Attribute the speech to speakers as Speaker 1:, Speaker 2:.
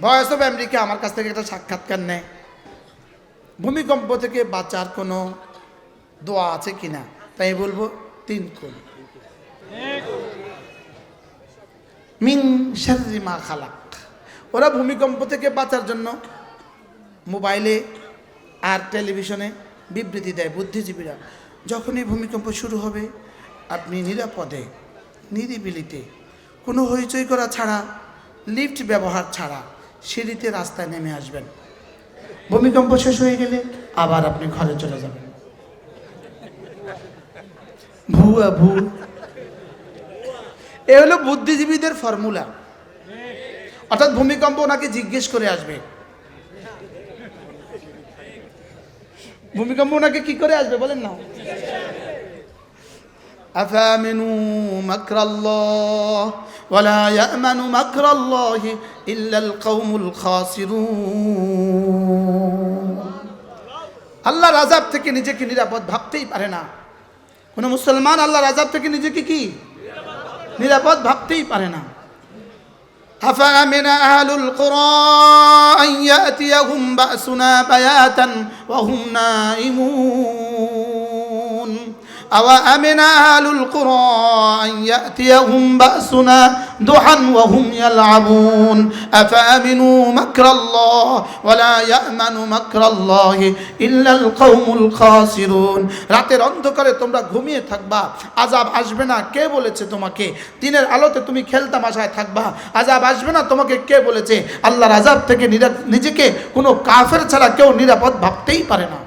Speaker 1: Voice of America আমার কাছ থেকে একটা সাক্ষাৎকার নেয়, ভূমিকম্প থেকে বাঁচার কোনো দোয়া আছে কিনা, তাই বলবো 3 কোন মিন শাররি মা খালাক। ওরা ভূমিকম্প থেকে বাঁচার জন্য মোবাইলে আর টেলিভিশনে বিবৃতি দেয় বুদ্ধিজীবীরা, যখনই ভূমিকম্প শুরু হবে আপনি নিরাপদে নিরিবিলিতে কোনো হইচই করা ছাড়া, লিফট ব্যবহার ছাড়া সিঁড়িতে রাস্তায় নেমে আসবেন। ভূমিকম্প শেষ হয়ে গেলে আবার আপনি ঘরে চলে যাবেন। ভুয়া ভুল। এ হলো বুদ্ধিজীবীদের ফর্মুলা। অর্থাৎ ভূমিকম্প ওনাকে জিজ্ঞেস করে আসবে, ভূমিকম্প ওনাকে কি করে আসবে বলেন না। আফামিনু মাকরাল্লাহ ওয়ালা ইয়ামানু মাকরাল্লাহ ইল্লাল কওমুল খাসিরুন। আল্লাহর আযাব থেকে নিজেকে নিরাপদ ভাবতেই পারে না কোন মুসলমান। আল্লাহর আযাব থেকে নিজেকে কি নিরাপদ ভাবতেই পারে না। আফামিনা আহলুল কুরা আন ইয়াতিয়াহুম বাসুনা বায়াতান ওয়া হুম নাইমুন আওয়া আমিনা আহলুল কুরা আন ইয়াতিয়াহুম বাসুনা দুহান ওয়া হুম ইয়ালআবুন আফামিনু মাকরাল্লাহ ওয়ালা ইয়ামানু মাকরাল্লাহ ইল্লাল কওমুল খাসিরুন। রাতের অন্ধকারে তোমরা ঘুমিয়ে থাকবা, আযাব আসবে না কে বলেছে তোমাকে? দিনের আলোতে তুমি খেলতামাশায় থাকবা, আযাব আসবে না তোমাকে কে বলেছে? আল্লাহর আযাব থেকে নিজেকে কোনো কাফের ছাড়া কেউ নিরাপদ ভাবতেই পারে না।